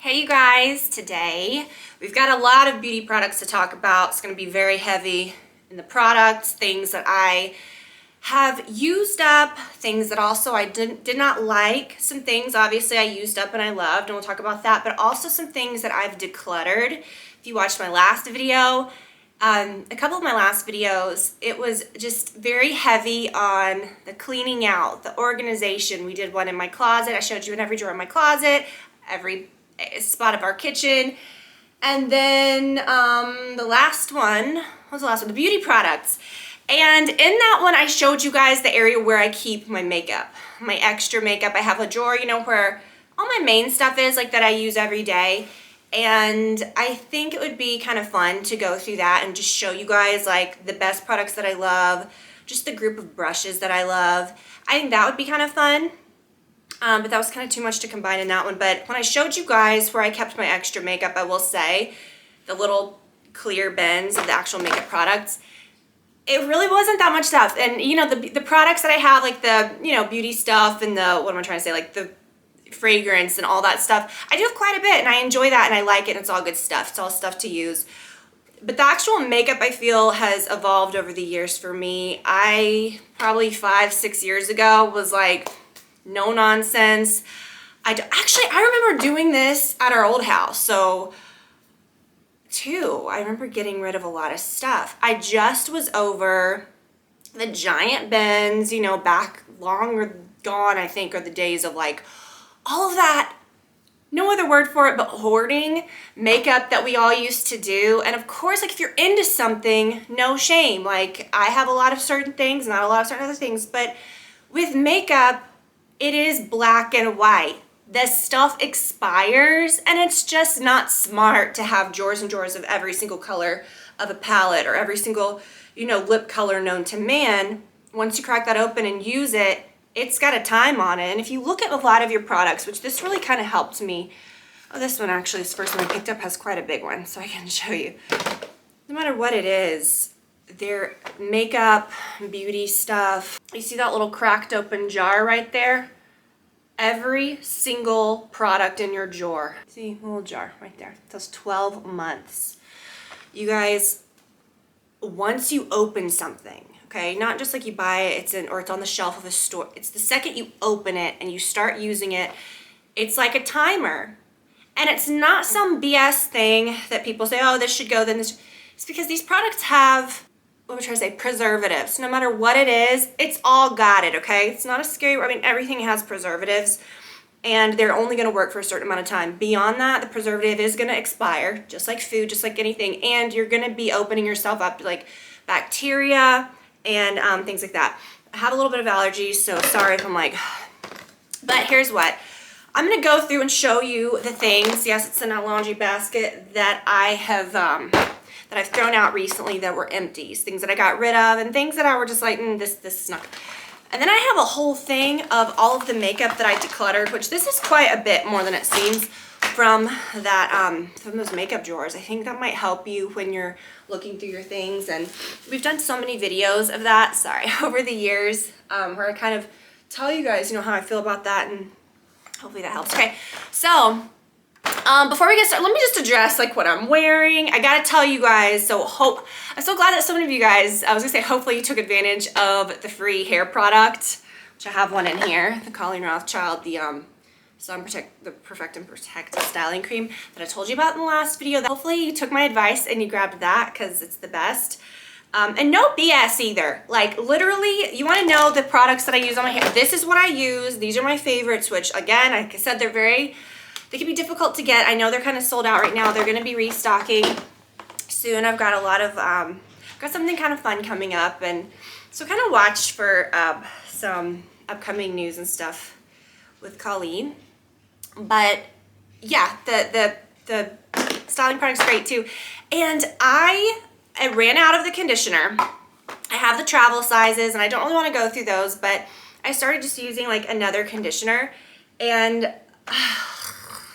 Hey you guys, today we've got a lot of beauty products to talk about. It's going to be very heavy in the products, things that I have used up, things that also I did not like, some things obviously I used up and I loved, and we'll talk about that, but also some things that I've decluttered. If you watched my last video, a couple of my last videos, it was just very heavy on the cleaning out, the organization. We did one in my closet. I showed you in every drawer in my closet, every spot of our kitchen. And then the last one, what was the last one? The beauty products. And in that one, I showed you guys the area where I keep my makeup, my extra makeup. I have a drawer, you know, where all my main stuff is, like that I use every day. And I think it would be kind of fun to go through that and just show you guys like the best products that I love, just the group of brushes that I love. I think that would be kind of fun. But that was kind of too much to combine in that one. But when I showed you guys where I kept my extra makeup, I will say, the little clear bins of the actual makeup products, it really wasn't that much stuff. And you know, the products that I have, like the, you know, beauty stuff and the, what am I trying to say, like the fragrance and all that stuff, I do have quite a bit and I enjoy that and I like it and it's all good stuff. It's all stuff to use. But the actual makeup, I feel, has evolved over the years for me. I probably 5-6 years ago was like, no nonsense. Actually, I remember doing this at our old house. So, I remember getting rid of a lot of stuff. I just was over the giant bins, you know, back long gone, I think, are the days of like all of that, no other word for it, but hoarding makeup that we all used to do. And of course, like if you're into something, no shame. Like I have a lot of certain things, not a lot of certain other things, but with makeup, it is black and white. The stuff expires and it's just not smart to have drawers and drawers of every single color of a palette or every single, you know, lip color known to man. Once you crack that open and use it, it's got a time on it. And if you look at a lot of your products, which this really kind of helped me. Oh, this one actually, this first one I picked up has quite a big one, so I can show you. No matter what it is, their makeup, beauty stuff. You see that little cracked open jar right there? Every single product in your drawer. See, a little jar right there. It says 12 months. You guys, once you open something, okay, not just like you buy it, it's on the shelf of a store. It's the second you open it and you start using it, it's like a timer. And it's not some BS thing that people say, oh, this should go, then this. It's because these products have, what we're trying to say, preservatives. No matter what it is, it's all got it, okay? It's not a scary, I mean, everything has preservatives and they're only gonna work for a certain amount of time. Beyond that, the preservative is gonna expire, just like food, just like anything, and you're gonna be opening yourself up to like bacteria and things like that. I have a little bit of allergies, so sorry if I'm like, but here's what. I'm gonna go through and show you the things, yes, it's in a laundry basket that I have, that I've thrown out recently that were empties, things that I got rid of and things that I were just like, this is not. And then I have a whole thing of all of the makeup that I decluttered, which this is quite a bit more than it seems from that, from those makeup drawers. I think that might help you when you're looking through your things. And we've done so many videos of that, sorry, over the years, where I kind of tell you guys, you know, how I feel about that, and hopefully that helps. Okay, so before we get started, let me just address like what I'm wearing. I gotta tell you guys, I'm so glad that so many of you guys, I was gonna say hopefully you took advantage of the free hair product, which I have one in here, the Colleen Rothschild, the Perfect and Protect styling cream that I told you about in the last video. Hopefully you took my advice and you grabbed that because it's the best. And no BS either. Like literally, you want to know the products that I use on my hair. This is what I use. These are my favorites, which again, like I said, they can be difficult to get. I know they're kind of sold out right now. They're going to be restocking soon. I've got a lot of, got something kind of fun coming up. And so kind of watch for some upcoming news and stuff with Colleen. But yeah, the styling product's great too. And I ran out of the conditioner. I have the travel sizes and I don't really want to go through those, but I started just using like another conditioner and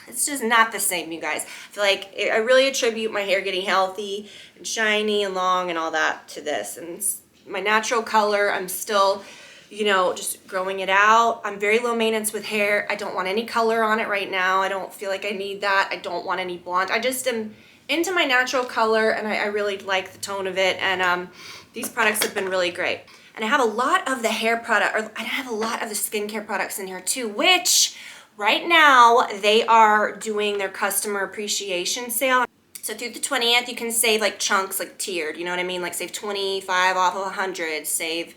it's just not the same, you guys. I feel like I really attribute my hair getting healthy and shiny and long and all that to this. And it's my natural color. I'm still you know, just growing it out. I'm very low maintenance with hair. I don't want any color on it right now. I don't feel like I need that. I don't want any blonde. I just am into my natural color, and I really like the tone of it, and these products have been really great. And I have a lot of the hair product, or I have a lot of the skincare products in here too, which right now they are doing their customer appreciation sale. So through the 20th, you can save like chunks, like tiered, you know what I mean? Like save 25 off of 100, save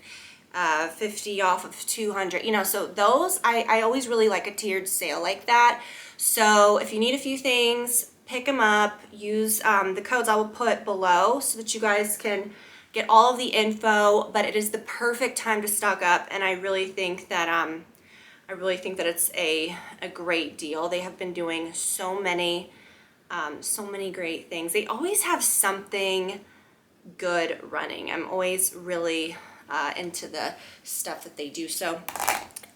50 off of 200, you know, so those, I always really like a tiered sale like that. So if you need a few things, pick them up, use the codes I will put below so that you guys can get all of the info, but it is the perfect time to stock up, and I really think that it's a great deal. They have been doing so many great things. They always have something good running. I'm always really into the stuff that they do. So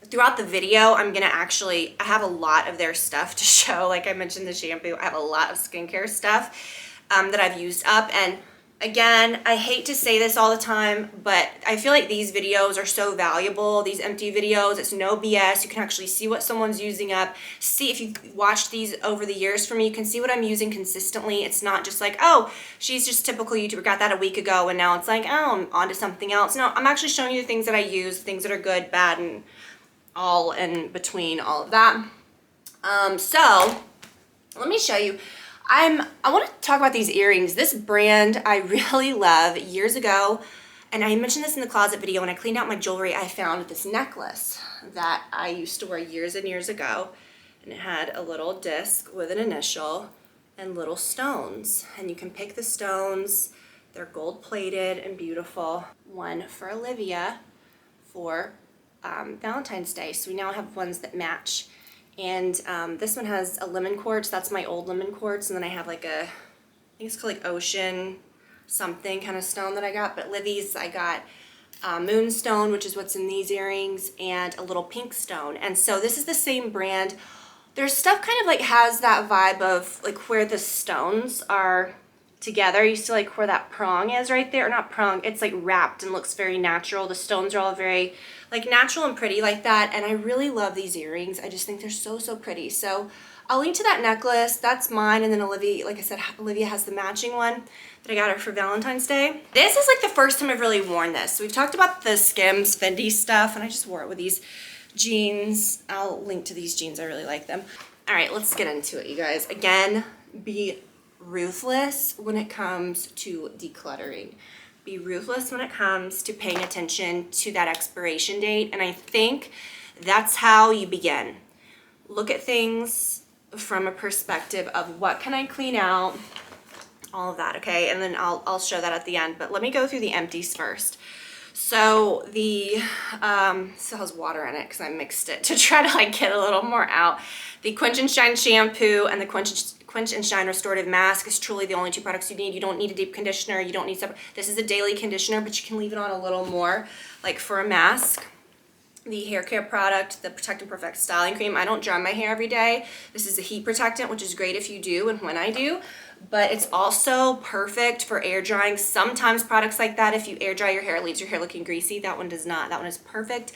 throughout the video, I have a lot of their stuff to show. Like I mentioned the shampoo, I have a lot of skincare stuff that I've used up. And again, I hate to say this all the time, but I feel like these videos are so valuable. These empty videos, it's no BS. You can actually see what someone's using up. See, if you've watched these over the years for me, you can see what I'm using consistently. It's not just like, oh, she's just typical YouTuber, got that a week ago, and now it's like, oh, I'm on to something else. No, I'm actually showing you the things that I use, things that are good, bad, and all in between all of that. So let me show you. I want to talk about these earrings. This brand I really love. Years ago, and I mentioned this in the closet video, when I cleaned out my jewelry, I found this necklace that I used to wear years and years ago, and it had a little disc with an initial and little stones, and you can pick the stones. They're gold plated and beautiful. One for Olivia for Valentine's Day, so we now have ones that match. And this one has a lemon quartz. That's my old lemon quartz. And then I have like I think it's called like ocean something kind of stone that I got. But Livy's, I got moonstone, which is what's in these earrings, and a little pink stone. And so this is the same brand. Their stuff kind of like has that vibe of like where the stones are together. You see like where that prong is right there, or not prong, it's like wrapped and looks very natural. The stones are all very like natural and pretty like that, and I really love these earrings. I just think they're so pretty. So I'll link to that necklace. That's mine, and then Olivia, like I said, Olivia has the matching one that I got her for Valentine's Day. This is like the first time I've really worn this. So we've talked about the Skims Fendi stuff, and I just wore it with these jeans. I'll link to these jeans. I really like them. All right, let's get into it, you guys. Again, be ruthless when it comes to decluttering. Be ruthless when it comes to paying attention to that expiration date, and I think that's how you begin. Look at things from a perspective of what can I clean out, all of that, okay? And then I'll show that at the end, but let me go through the empties first. So the still has water in it because I mixed it to try to like get a little more out. The Quench and Shine shampoo and the Quench and Shine restorative mask is truly the only two products you need. You don't need a deep conditioner. You don't need separate. This is a daily conditioner, but you can leave it on a little more, like for a mask. The hair care product, the Protect and Perfect styling cream. I don't dry my hair every day. This is a heat protectant, which is great if you do and when I do, but it's also perfect for air drying. Sometimes products like that, if you air dry your hair, it leaves your hair looking greasy. That one does not. That one is perfect.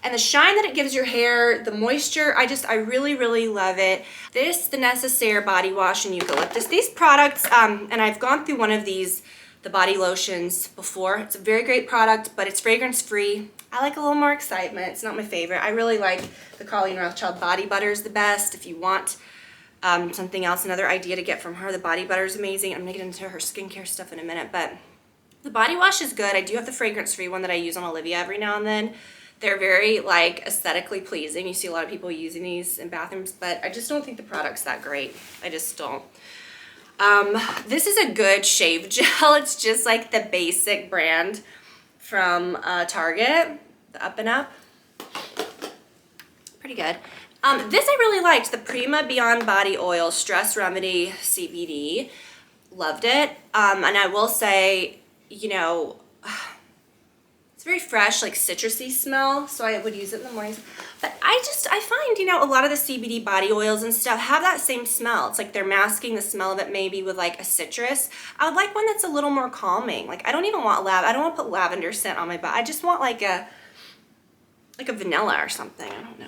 And the shine that it gives your hair, the moisture, I really love it. This, the Necessaire body wash and eucalyptus. These products, and I've gone through one of these, the body lotions before. It's a very great product, but it's fragrance free. I like a little more excitement. It's not my favorite. I really like the Colleen Rothschild body butter is the best. If you want something else, another idea to get from her, the body butter is amazing. I'm gonna get into her skincare stuff in a minute, but the body wash is good. I do have the fragrance free one that I use on Olivia every now and then. They're very like aesthetically pleasing. You see a lot of people using these in bathrooms, but I just don't think the product's that great. I just don't. This is a good shave gel. It's just like the basic brand from Target, the Up and Up. Pretty good. This I really liked, the Prima Beyond Body Oil Stress Remedy CBD. Loved it. And I will say, you know, it's very fresh, like citrusy smell, so I would use it in the mornings. But I find, you know, a lot of the CBD body oils and stuff have that same smell. It's like they're masking the smell of it maybe with like a citrus. I would like one that's a little more calming. Like I don't even want I don't want to put lavender scent on my body. I just want like a like a vanilla or something. I don't know.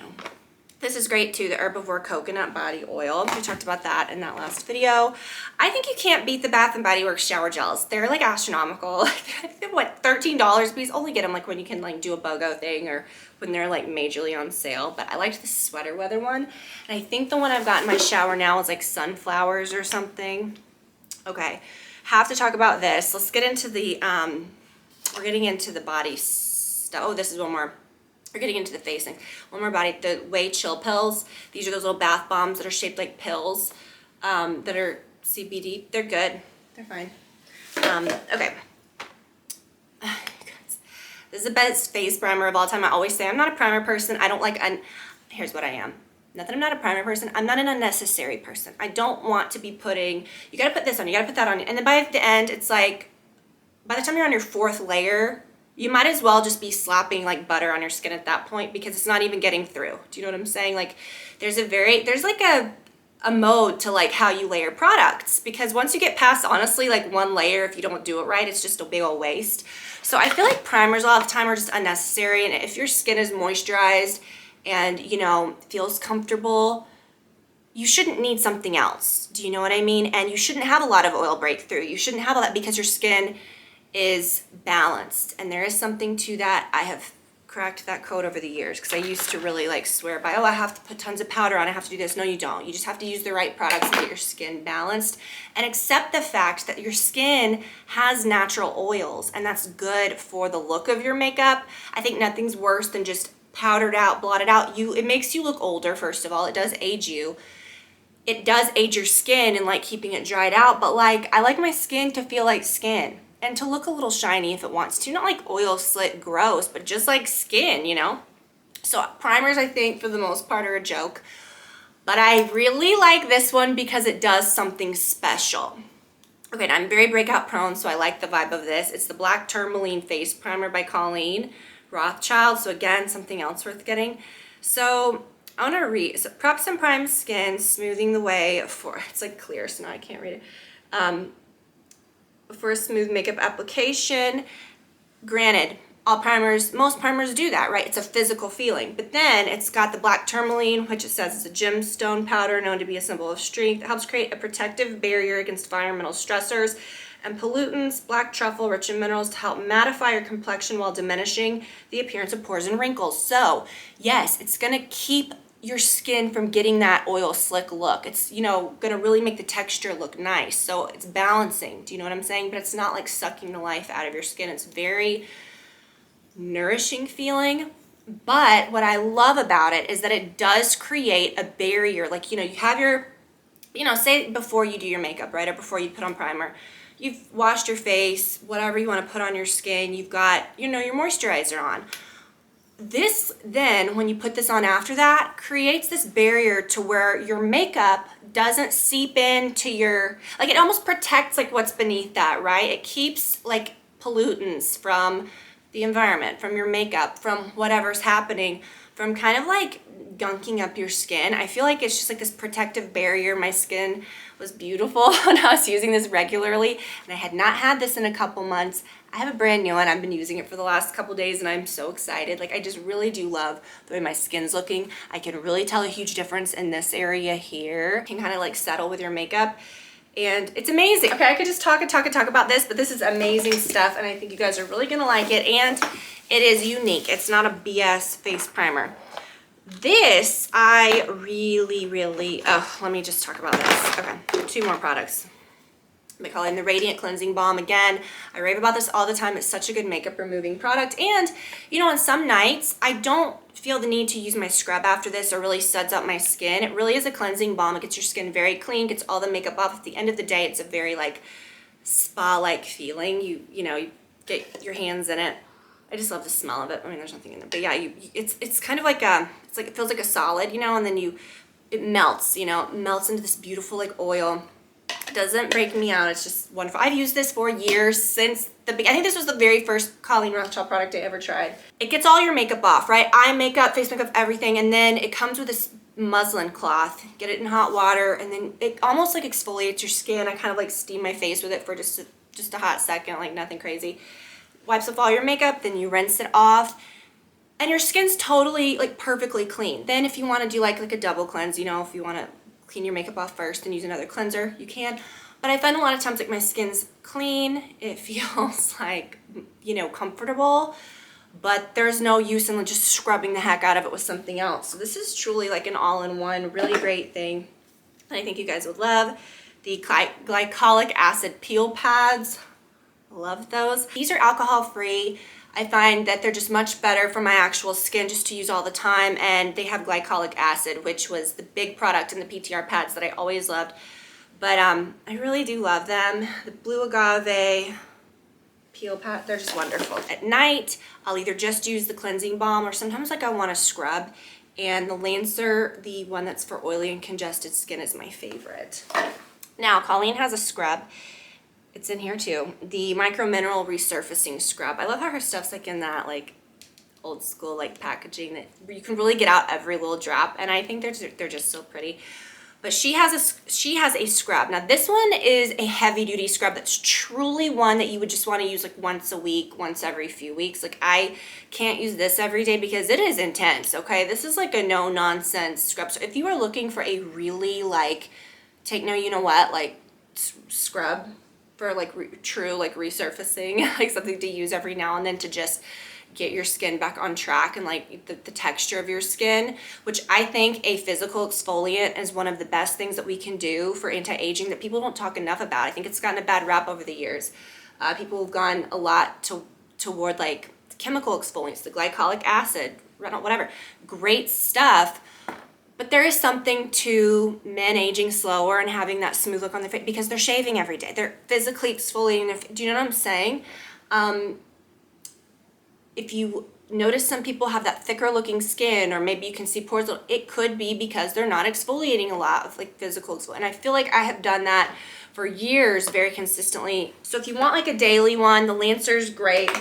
This is great too, the Herbivore Coconut Body Oil. We talked about that in that last video. I think you can't beat the Bath & Body Works shower gels. They're like astronomical. I think they're what, $13? Please only get them like when you can like do a BOGO thing or when they're like majorly on sale. But I liked the sweater weather one. And I think the one I've got in my shower now is like sunflowers or something. Okay, have to talk about this. Let's get into the, we're getting into the body stuff. Oh, this is one more. We're getting into the facing. One more body, the Way Chill pills. These are those little bath bombs that are shaped like pills that are CBD. They're good. They're fine. Okay. This is the best face primer of all time. I always say I'm not a primer person. I don't like, here's what I am. Not that I'm not a primer person. I'm not an unnecessary person. I don't want to be putting, you gotta put this on, you gotta put that on. And then by the end, it's like, by the time you're on your 4th layer, you might as well just be slapping like butter on your skin at that point because it's not even getting through. Do you know what I'm saying? Like there's like a mode to like how you layer products, because once you get past honestly like 1 layer, if you don't do it right, it's just a big old waste. So I feel like primers a lot of the time are just unnecessary. And if your skin is moisturized and you know, feels comfortable, you shouldn't need something else. Do you know what I mean? And you shouldn't have a lot of oil breakthrough. You shouldn't have all that because your skin is balanced. And there is something to that. I have cracked that code over the years because I used to really like swear by, oh, I have to put tons of powder on, I have to do this. No, you don't. You just have to use the right products and get your skin balanced and accept the fact that your skin has natural oils and that's good for the look of your makeup. I think nothing's worse than just powdered out, blotted out. It makes you look older, first of all. It does age you. It does age your skin and like keeping it dried out, but like I like my skin to feel like skin. And to look a little shiny if it wants to. Not like oil slick gross, but just like skin, you know? So primers, I think, for the most part, are a joke. But I really like this one because it does something special. Okay, now I'm very breakout prone, so I like the vibe of this. It's the Black Tourmaline Face Primer by Colleen Rothschild. So again, something else worth getting. So I want to read. So preps and primes skin, smoothing the way for, it's like clear, so now I can't read it. For a smooth makeup application. Granted, most primers do that, right? It's a physical feeling. But then it's got the Black Tourmaline, which it says is a gemstone powder known to be a symbol of strength. It helps create a protective barrier against environmental stressors and pollutants. Black truffle, rich in minerals to help mattify your complexion while diminishing the appearance of pores and wrinkles. So, yes, it's gonna keep your skin from getting that oil slick look. It's, you know, gonna really make the texture look nice. So it's balancing, do you know what I'm saying? But it's not like sucking the life out of your skin. It's very nourishing feeling. But what I love about it is that it does create a barrier. Like, you know, you have your, you know, say before you do your makeup, right? Or before you put on primer, you've washed your face, whatever you want to put on your skin, you've got, you know, your moisturizer on. This then, when you put this on after that, creates this barrier to where your makeup doesn't seep into your, like it almost protects like what's beneath that, right? It keeps like pollutants from the environment, from your makeup, from whatever's happening, from kind of like gunking up your skin. I feel like it's just like this protective barrier. My skin was beautiful when I was using this regularly, and I had not had this in a couple months. I have a brand new one. I've been using it for the last couple days and I'm so excited. Like I just really do love the way my skin's looking. I can really tell a huge difference in this area here. You can kind of like settle with your makeup and it's amazing. Okay, I could just talk about this, but this is amazing stuff and I think you guys are really gonna like it, and it is unique. It's not a BS face primer. This I really, oh, let me just talk about this. Okay, 2 more products. They call it the Radiant Cleansing Balm. Again, I rave about this all the time. It's such a good makeup removing product. And, you know, on some nights, I don't feel the need to use my scrub after this or really suds up my skin. It really is a cleansing balm. It gets your skin very clean, gets all the makeup off. At the end of the day, it's a very, like, spa-like feeling. You know, you get your hands in it. I just love the smell of it. I mean, there's nothing in it. But, yeah, it's kind of like it feels like a solid, you know, and then it melts, you know, it melts into this beautiful, like, oil. Doesn't break me out. It's just wonderful. I've used this for years, since the beginning. I think this was the very first Colleen Rothschild product I ever tried. It gets all your makeup off, right? Eye makeup, face makeup, everything, and then it comes with this muslin cloth. Get it in hot water, and then it almost like exfoliates your skin. I kind of like steam my face with it for just a hot second, like nothing crazy. Wipes off all your makeup, then you rinse it off. and your skin's totally like perfectly clean. Then if you want to do like a double cleanse, you know, if you want to clean your makeup off first and use another cleanser, you can. But I find a lot of times like my skin's clean, it feels like, you know, comfortable, but there's no use in just scrubbing the heck out of it with something else. So this is truly like an all-in-one, really great thing. And I think you guys would love the glycolic acid peel pads. Love those. These are alcohol-free. I find that they're just much better for my actual skin just to use all the time, and they have glycolic acid, which was the big product in the PTR pads that I always loved. But I really do love them. The blue agave peel pad, they're just wonderful. At night, I'll either just use the cleansing balm, or sometimes like I want to scrub, and the Lancer, the one that's for oily and congested skin, is my favorite. Now, Colleen has a scrub. It's in here too. The Micro Mineral Resurfacing Scrub. I love how her stuff's like in that like old school like packaging that you can really get out every little drop, and I think they're just so pretty. But she has a scrub. Now this one is a heavy duty scrub that's truly one that you would just want to use like once a week, once every few weeks. Like I can't use this every day because it is intense, okay? This is like a no nonsense scrub. So if you are looking for a really like you know what, like scrub for like true like resurfacing, like something to use every now and then to just get your skin back on track and like the texture of your skin, which I think a physical exfoliant is one of the best things that we can do for anti-aging that people don't talk enough about. I think it's gotten a bad rap over the years. People have gone a lot toward like chemical exfoliants, the glycolic acid, whatever, great stuff. But there is something to men aging slower and having that smooth look on their face because they're shaving every day. They're physically exfoliating. Do you know what I'm saying? If you notice some people have that thicker looking skin, or maybe you can see pores, it could be because they're not exfoliating a lot of like physical exfoliation. And I feel like I have done that for years very consistently. So if you want like a daily one, the Lancer's great.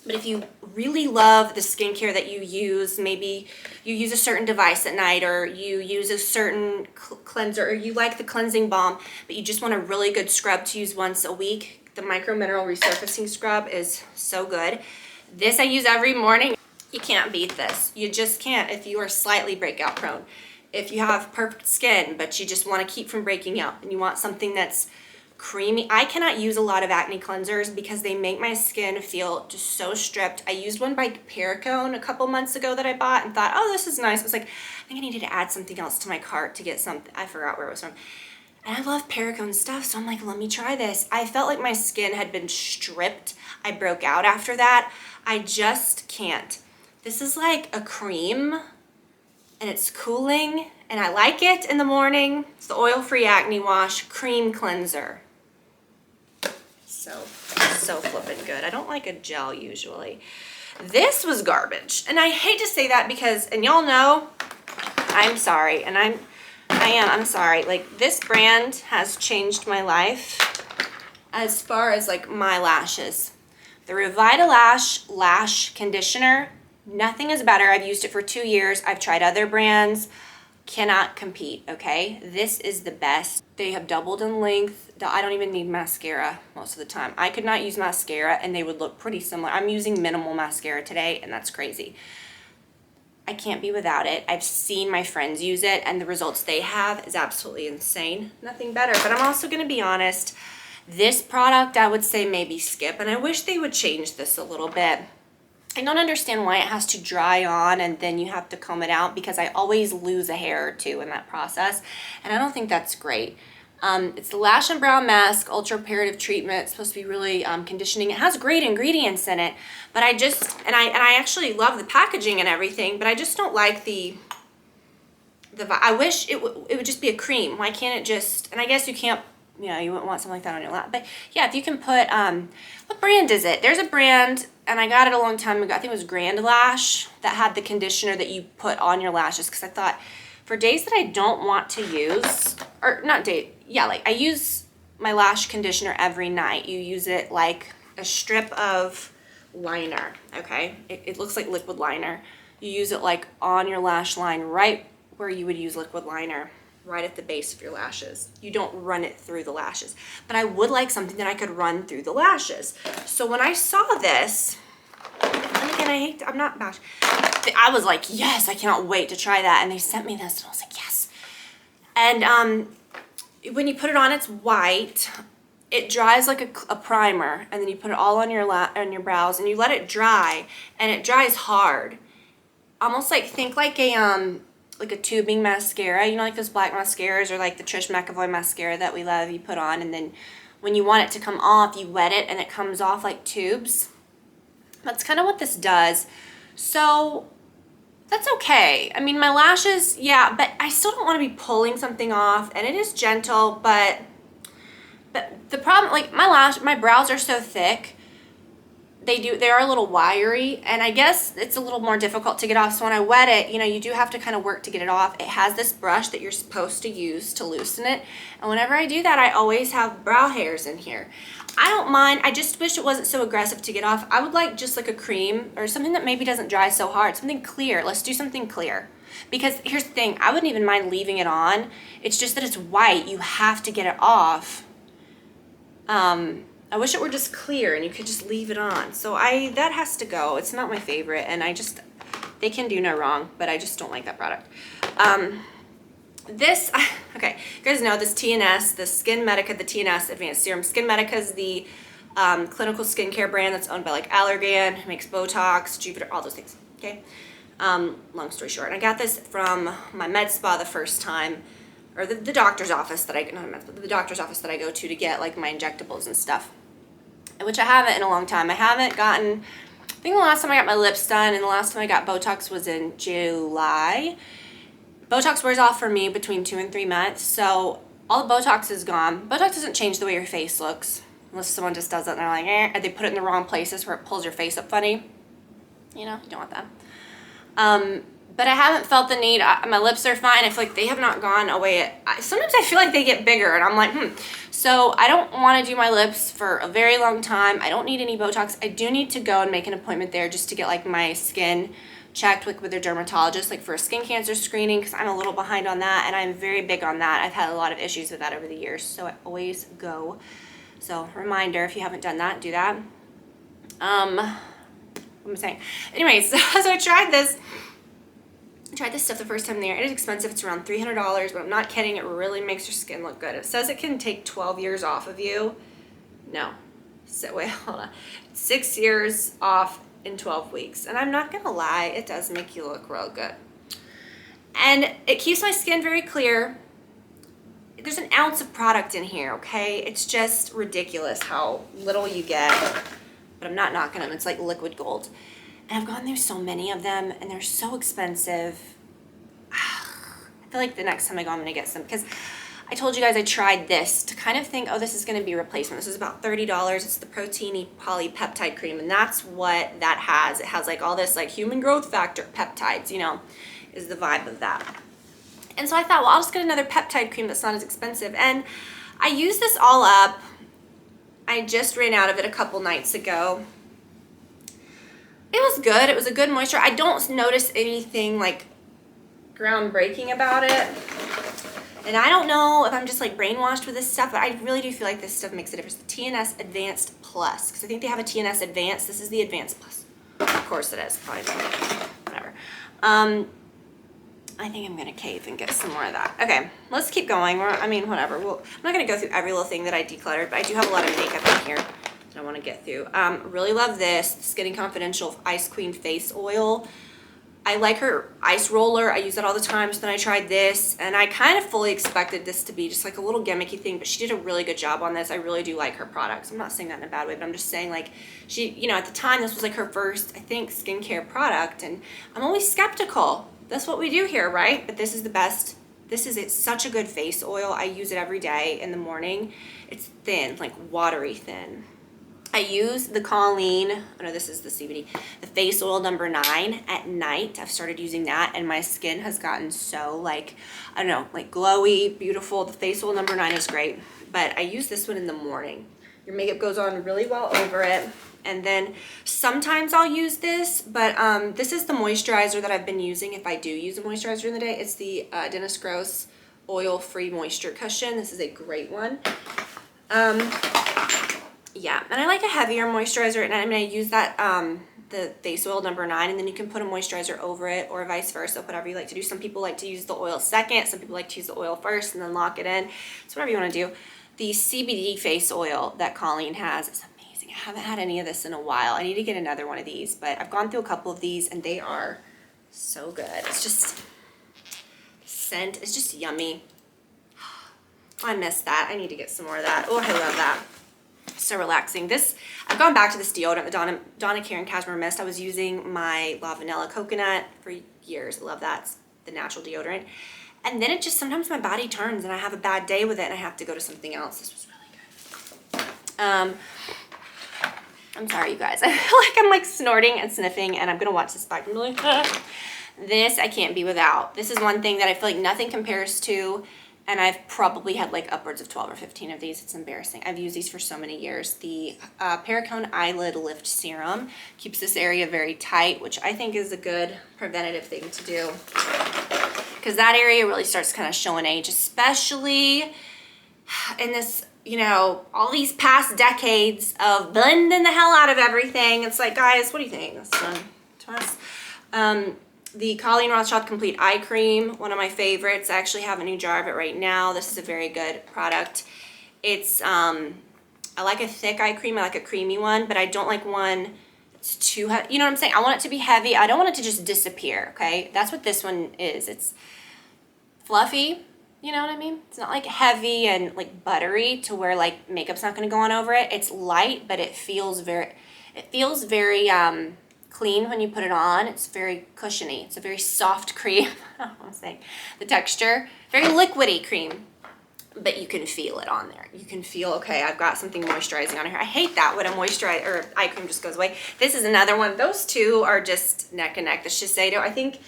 But if you really love the skincare that you use, maybe you use a certain device at night, or you use a certain cleanser, or you like the cleansing balm, but you just want a really good scrub to use once a week, the Micro Mineral Resurfacing Scrub is so good. This I use every morning. You can't beat this. You just can't if you are slightly breakout prone. If you have perfect skin, but you just want to keep from breaking out and you want something that's creamy. I cannot use a lot of acne cleansers because they make my skin feel just so stripped. I used one by Perricone a couple months ago that I bought and thought, oh, this is nice. I was like, I think I needed to add something else to my cart to get something. I forgot where it was from. And I love Perricone stuff, so I'm like, let me try this. I felt like my skin had been stripped. I broke out after that. I just can't. This is like a cream, and it's cooling, and I like it in the morning. It's the oil-free acne wash cream cleanser. So flippin' good. I don't like a gel usually. This was garbage, and I hate to say that because, and y'all know, I'm sorry, and I'm sorry. Like, this brand has changed my life as far as like my lashes. The Revitalash Lash Conditioner, nothing is better. I've used it for 2 years. I've tried other brands, cannot compete, okay? This is the best. They have doubled in length. I don't even need mascara most of the time. I could not use mascara and they would look pretty similar. I'm using minimal mascara today, and that's crazy. I can't be without it. I've seen my friends use it, and the results they have is absolutely insane. Nothing better. But I'm also going to be honest, this product I would say maybe skip, and I wish they would change this a little bit. I don't understand why it has to dry on and then you have to comb it out, because I always lose a hair or two in that process, and I don't think that's great. It's the Lash and Brow Mask Ultra Reparative Treatment. It's supposed to be really conditioning. It has great ingredients in it, but I actually love the packaging and everything, but I just don't like I wish it would just be a cream. Why can't it just, and I guess you can't, you know, you wouldn't want something like that on your lap, but yeah, if you can put, what brand is it? There's a brand, and I got it a long time ago, I think it was Grand Lash, that had the conditioner that you put on your lashes, because I thought, for days that I don't want to use, or not day, yeah, like I use my lash conditioner every night. You use it like a strip of liner, okay? It looks like liquid liner. You use it like on your lash line, right where you would use liquid liner, right at the base of your lashes. You don't run it through the lashes. But I would like something that I could run through the lashes. So when I saw this, let me and I'm not bash. I was like, yes, I cannot wait to try that. And they sent me this and I was like, yes. And when you put it on, it's white. It dries like a primer, and then you put it all on your brows, and you let it dry, and it dries hard. Almost like, think like a tubing mascara, you know, like those black mascaras, or like the Trish McEvoy mascara that we love, you put on, and then when you want it to come off, you wet it and it comes off like tubes. That's kind of what this does. So that's okay. I mean, my lashes, yeah, but I still don't want to be pulling something off, and it is gentle, but the problem, like my brows are so thick, they are a little wiry, and I guess it's a little more difficult to get off. So when I wet it, you know, you do have to kind of work to get it off. It has this brush that you're supposed to use to loosen it, and whenever I do that, I always have brow hairs in here. I don't mind. I just wish it wasn't so aggressive to get off. I would like just like a cream or something that maybe doesn't dry so hard, something clear. Let's do something clear. Because here's the thing, I wouldn't even mind leaving it on. It's just that it's white. You have to get it off. I wish it were just clear and you could just leave it on. So that has to go. It's not my favorite, and they can do no wrong, but I just don't like that product. Okay, you guys know this TNS, the Skin Medica, the TNS Advanced Serum. Skin Medica is the clinical skincare brand that's owned by like Allergan, makes Botox, Jupiter, all those things, okay? Long story short, and I got this from my med spa the first time, or the doctor's office that the doctor's office that I go to get like my injectables and stuff, which I haven't in a long time. I think the last time I got my lips done and the last time I got Botox was in July. Botox wears off for me between 2 and 3 months, so all the Botox is gone. Botox doesn't change the way your face looks, unless someone just does it and they're like, and they put it in the wrong places where it pulls your face up funny. You know, you don't want that. But I haven't felt the need. My lips are fine. I feel like they have not gone away. Sometimes I feel like they get bigger, and I'm like, So I don't want to do my lips for a very long time. I don't need any Botox. I do need to go and make an appointment there just to get like my skin checked with a dermatologist, like for a skin cancer screening, because I'm a little behind on that, and I'm very big on that. I've had a lot of issues with that over the years, so I always go. So reminder, if you haven't done that, do that. What am I saying? Anyways, so I tried this stuff the first time there. It is expensive. It's around $300, but I'm not kidding. It really makes your skin look good. It says it can take 12 years off of you. No. So wait, hold on. 6 years off in 12 weeks. And I'm not going to lie, it does make you look real good. And it keeps my skin very clear. There's an ounce of product in here, okay? It's just ridiculous how little you get. But I'm not knocking them. It's like liquid gold. And I've gone through so many of them, and they're so expensive. I feel like the next time I go, I'm going to get some. Because I told you guys I tried this to kind of think, oh, this is going to be a replacement. This is about $30. It's the Protein Polypeptide Cream, and that's what that has. It has like all this like human growth factor peptides, you know, is the vibe of that. And so I thought, well, I'll just get another peptide cream that's not as expensive. And I used this all up. I just ran out of it a couple nights ago. It was good. It was a good moisture. I don't notice anything like groundbreaking about it. And I don't know if I'm just like brainwashed with this stuff, but I really do feel like this stuff makes a difference. The TNS Advanced Plus, because I think they have a TNS Advanced. This is the Advanced Plus. Of course it is. Probably whatever. I think I'm going to cave and get some more of that. Okay, let's keep going. Whatever. I'm not going to go through every little thing that I decluttered, but I do have a lot of makeup in here that I want to get through. Really love this Skin Confidential Ice Queen Face Oil. I like her ice roller. I use that all the time. So then I tried this, and I kind of fully expected this to be just like a little gimmicky thing, but she did a really good job on this. I really do like her products. I'm not saying that in a bad way, but I'm just saying like she, you know, at the time this was like her first, I think, skincare product, and I'm always skeptical. That's what we do here, right? But this is the best. It's such a good face oil. I use it every day in the morning. It's thin, like watery thin. I use the Colleen, this is the CBD, the face oil number 9 at night. I've started using that, and my skin has gotten so like glowy, beautiful. The face oil number 9 is great, but I use this one in the morning. Your makeup goes on really well over it. And then sometimes I'll use this, but this is the moisturizer that I've been using if I do use a moisturizer in the day. It's the Dennis Gross Oil-Free Moisture Cushion. This is a great one. Yeah, and I like a heavier moisturizer, and I use that the face oil number 9, and then you can put a moisturizer over it, or vice versa, whatever you like to do. Some people like to use the oil second, some people like to use the oil first and then lock it in. So whatever you want to do. The CBD face oil that Colleen has is amazing. I haven't had any of this in a while. I need to get another one of these, but I've gone through a couple of these and they are so good. It's just, scent is just yummy. I miss that. I need to get some more of that. Oh, I love that. So relaxing. This, I've gone back to this deodorant, the Donna Karan Cashmere Mist. I was using my La Vanilla Coconut for years. I love that. It's the natural deodorant. And then it just, sometimes my body turns and I have a bad day with it and I have to go to something else. This was really good. I'm sorry, you guys. I feel like I'm like snorting and sniffing, and I'm going to watch this back and be like, ah. This I can't be without. This is one thing that I feel like nothing compares to, and I've probably had like upwards of 12 or 15 of these. It's embarrassing. I've used these for so many years. The Pericone Eyelid Lift Serum keeps this area very tight, which I think is a good preventative thing to do, because that area really starts kind of showing age, especially in this, you know, all these past decades of blending the hell out of everything. It's like, guys, what do you think? That's fun to us. The Colleen Rothschild Complete Eye Cream, one of my favorites. I actually have a new jar of it right now. This is a very good product. It's, I like a thick eye cream. I like a creamy one, but I don't like one that's too heavy. You know what I'm saying? I want it to be heavy. I don't want it to just disappear, okay? That's what this one is. It's fluffy, you know what I mean? It's not like heavy and like buttery to where like makeup's not gonna go on over it. It's light, but it feels very clean when you put it on. It's very cushiony. It's a very soft cream. I don't know what I'm saying. The texture, very liquidy cream, but you can feel it on there. You can feel, okay, I've got something moisturizing on here. I hate that when a moisturizer or eye cream just goes away. This is another one. Those two are just neck and neck. The Shiseido, I think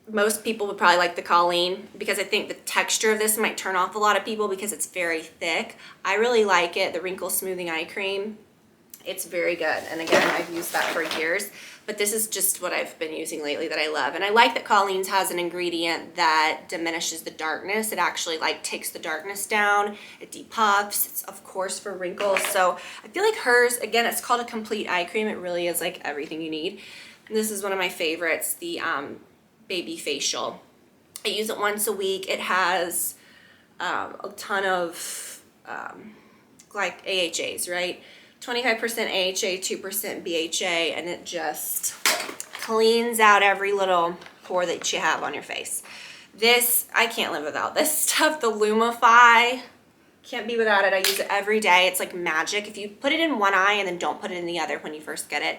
most people would probably like the Colleen, because I think the texture of this might turn off a lot of people because it's very thick. I really like it. The Wrinkle Smoothing Eye Cream. It's very good. And again, I've used that for years, but this is just what I've been using lately that I love. And I like that Colleen's has an ingredient that diminishes the darkness. It actually like takes the darkness down. It depuffs. It's of course for wrinkles. So I feel like hers, again, it's called a complete eye cream. It really is like everything you need. And this is one of my favorites, the Baby Facial. I use it once a week. It has a ton of like AHAs, right? 25% AHA, 2% BHA, and it just cleans out every little pore that you have on your face. This, I can't live without this stuff. The Lumify, can't be without it. I use it every day. It's like magic. If you put it in one eye and then don't put it in the other when you first get it,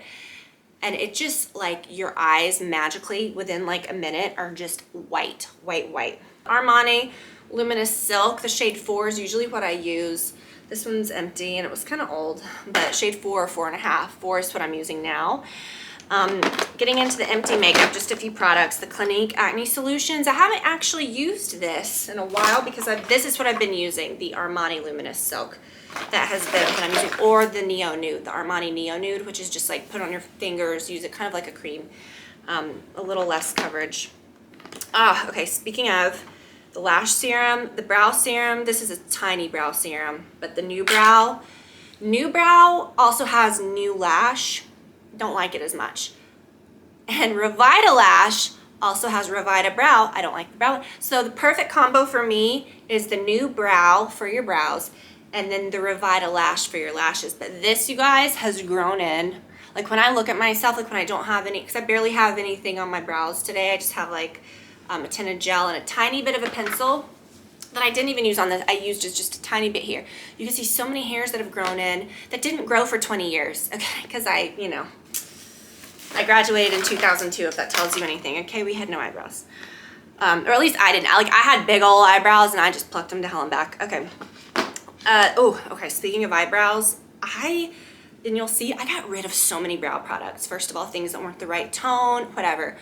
and it just like your eyes magically within like a minute are just white, white, white. Armani Luminous Silk, the shade 4 is usually what I use. This one's empty and it was kind of old, but shade 4 or 4.5. 4 is what I'm using now. Getting into the empty makeup, just a few products. The Clinique Acne Solutions. I haven't actually used this in a while because this is what I've been using, the Armani Luminous Silk. That has been what I'm using, or the Neo Nude, the Armani Neo Nude, which is just like put on your fingers, use it kind of like a cream, a little less coverage. Okay, speaking of the lash serum, the brow serum, this is a tiny brow serum, but the New Brow also has New Lash, don't like it as much. And Revita Lash also has Revita Brow, I don't like the brow. So the perfect combo for me is the New Brow for your brows, and then the Revita Lash for your lashes. But this, you guys, has grown in. Like when I look at myself, like when I don't have any, because I barely have anything on my brows today, I just have like a tinted gel and a tiny bit of a pencil that I didn't even use on this. I used just a tiny bit here. You can see so many hairs that have grown in that didn't grow for 20 years, okay? Because I graduated in 2002, if that tells you anything, okay? We had no eyebrows. Or at least I didn't. Like I had big old eyebrows and I just plucked them to hell and back. Okay. Okay, speaking of eyebrows, and you'll see, I got rid of so many brow products. First of all, things that weren't the right tone, whatever.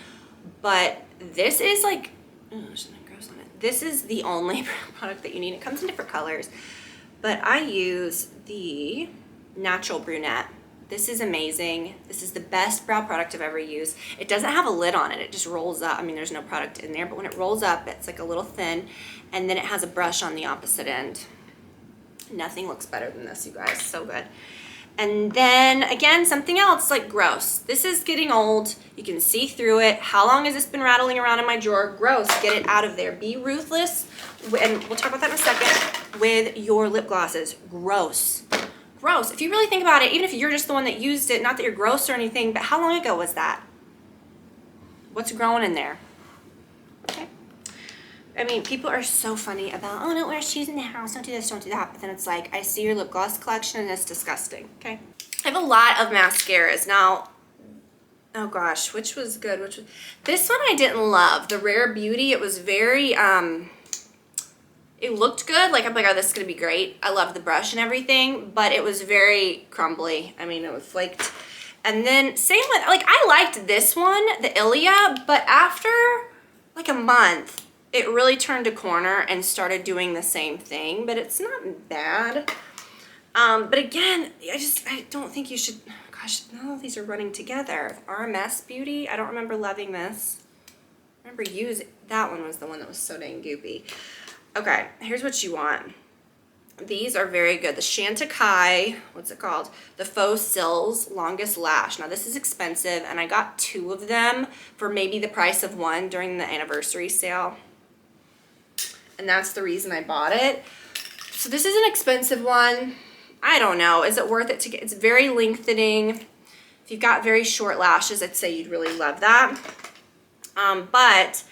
But this is like, there's something gross on it. This is the only brow product that you need. It comes in different colors, but I use the Natural Brunette. This is amazing. This is the best brow product I've ever used. It doesn't have a lid on it. It just rolls up. I mean, there's no product in there, but when it rolls up, it's like a little thin, and then it has a brush on the opposite end. Nothing looks better than this, you guys. So good. And then again, something else like gross. This is getting old. You can see through it. How long has this been rattling around in my drawer? Gross. Get it out of there. Be ruthless. And we'll talk about that in a second with your lip glosses. Gross. Gross. If you really think about it, even if you're just the one that used it, not that you're gross or anything, but how long ago was that? What's growing in there? Okay. I mean, people are so funny about, oh, don't wear shoes in the house, don't do this, don't do that. But then it's like, I see your lip gloss collection and it's disgusting, okay? I have a lot of mascaras. Now, oh gosh, which was good? This one I didn't love. The Rare Beauty, it was very, it looked good. Like, I'm like, oh, this is gonna be great. I love the brush and everything, but it was very crumbly. I mean, it was flaked. And then same with, like, I liked this one, the Ilia, but after like a month, it really turned a corner and started doing the same thing, but it's not bad. But again, I don't think you should, gosh, none of these are running together. RMS Beauty, I don't remember loving this. I remember that one was the one that was so dang goopy. Okay, here's what you want. These are very good. The Chantecaille, what's it called? The Faux Cils Longest Lash. Now this is expensive, and I got 2 of them for maybe the price of 1 during the anniversary sale. And that's the reason I bought it. So this is an expensive one. I don't know. Is it worth it to get? It's very lengthening. If you've got very short lashes, I'd say you'd really love that. But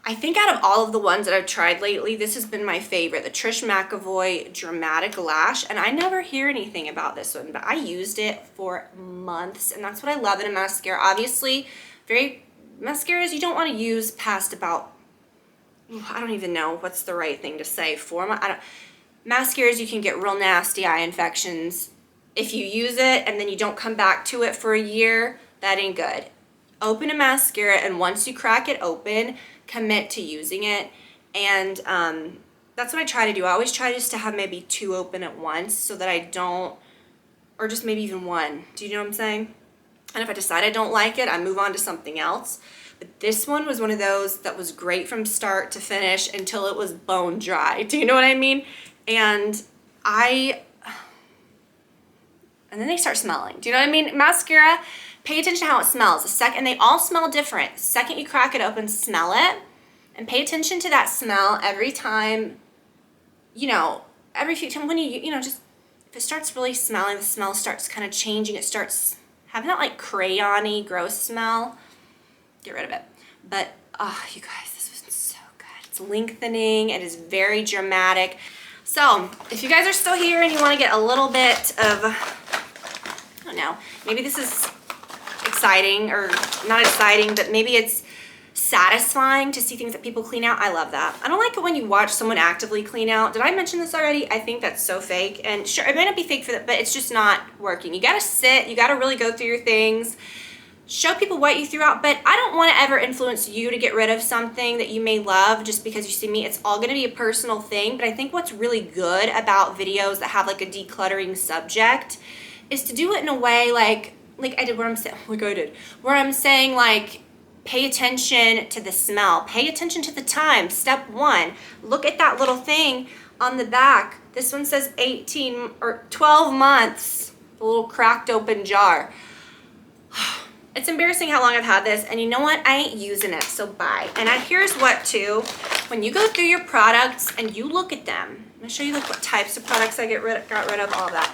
I think out of all of the ones that I've tried lately, this has been my favorite. The Trish McEvoy Dramatic Lash. And I never hear anything about this one, but I used it for months. And that's what I love in a mascara. Obviously, mascaras you don't want to use past about, I don't even know what's the right thing to say for them. Mascaras, you can get real nasty eye infections. If you use it and then you don't come back to it for a year, that ain't good. Open a mascara, and once you crack it open, commit to using it. And that's what I try to do. I always try just to have maybe 2 open at once so that I don't, or just maybe even 1. Do you know what I'm saying? And if I decide I don't like it, I move on to something else. But this one was one of those that was great from start to finish until it was bone dry. Do you know what I mean? And then they start smelling. Do you know what I mean? Mascara, pay attention to how it smells. And they all smell different. The second you crack it open, smell it. And pay attention to that smell every time, every few times when just, if it starts really smelling, the smell starts kind of changing. It starts having that like crayon-y, gross smell. Get rid of it. But, oh, you guys, this was so good. It's lengthening. It is very dramatic. So, if you guys are still here and you want to get a little bit of, I don't know, maybe this is exciting, or not exciting, but maybe it's satisfying to see things that people clean out. I love that. I don't like it when you watch someone actively clean out. Did I mention this already? I think that's so fake. And sure, it might not be fake for that, but it's just not working. You got to sit. You got to really go through your things. Show people what you threw out, but I don't want to ever influence you to get rid of something that you may love just because you see me. It's all going to be a personal thing, but I think what's really good about videos that have like a decluttering subject is to do it in a way like I did, where I'm saying like, pay attention to the smell, pay attention to the time. Step 1, look at that little thing on the back. This one says 18 or 12 months, the little cracked open jar. It's embarrassing how long I've had this, and you know what? I ain't using it, so bye. And here's what too, when you go through your products and you look at them, I'm gonna show you like what types of products I got rid of, all that.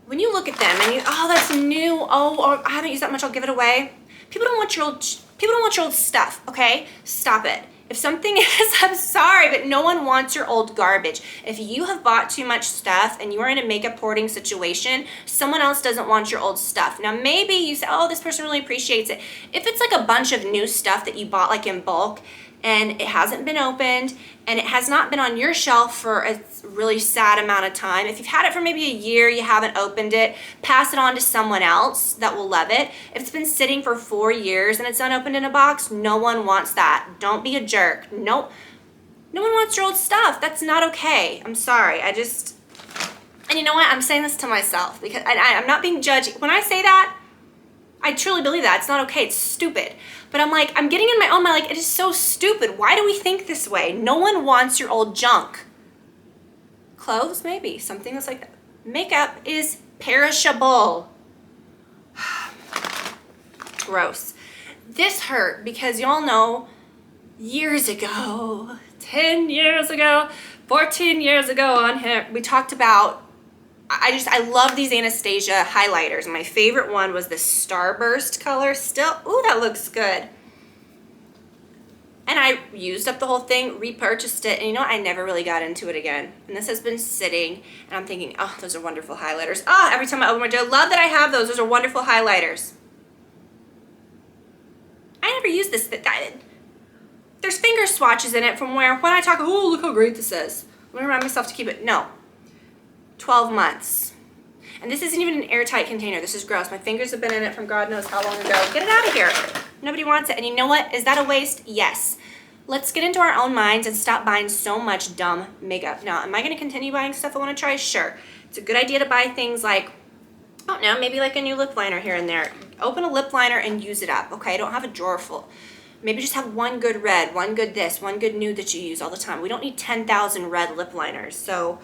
When you look at them and oh, that's new, oh, I haven't used that much, I'll give it away. People don't want your old stuff, okay? Stop it. If something is, I'm sorry, but no one wants your old garbage. If you have bought too much stuff and you are in a makeup hoarding situation, someone else doesn't want your old stuff. Now, maybe you say, oh, this person really appreciates it. If it's like a bunch of new stuff that you bought like in bulk and it hasn't been opened and it has not been on your shelf for a really sad amount of time, if you've had it for maybe a year, you haven't opened it, pass it on to someone else that will love it. If it's been sitting for 4 years and it's unopened in a box, no one wants that. Don't be a jerk. Nope. No one wants your old stuff. That's not okay. I'm sorry. And you know what? I'm saying this to myself because I'm not being judgy. When I say that, I truly believe that. It's not okay. It's stupid. But I'm like, I'm getting in my own mind, like, it is so stupid. Why do we think this way? No one wants your old junk. Clothes, maybe. Something that's like that. Makeup is Perishable. Gross. This hurt because y'all know years ago, 10 years ago, 14 years ago on here, we talked about, I love these Anastasia highlighters. My favorite one was the Starburst color. Still, ooh, that looks good. And I used up the whole thing, repurchased it, and you know what? I never really got into it again. And this has been sitting, and I'm thinking, oh, those are wonderful highlighters. Oh, every time I open my door, love that I have those. Those are wonderful highlighters. I never used this. There's finger swatches in it from where, when I talk, oh, look how great this is. Let me remind myself to keep it. No. 12 months. And this isn't even an airtight container. This is gross. My fingers have been in it from God knows how long ago. Get it out of here. Nobody wants it. And you know what? Is that a waste? Yes. Let's get into our own minds and stop buying so much dumb makeup. Now, am I going to continue buying stuff I want to try? Sure. It's a good idea to buy things like, I don't know, maybe like a new lip liner here and there. Open a lip liner and use it up, okay? Don't have a drawer full. Maybe just have one good red, one good this, one good nude that you use all the time. We don't need 10,000 red lip liners. So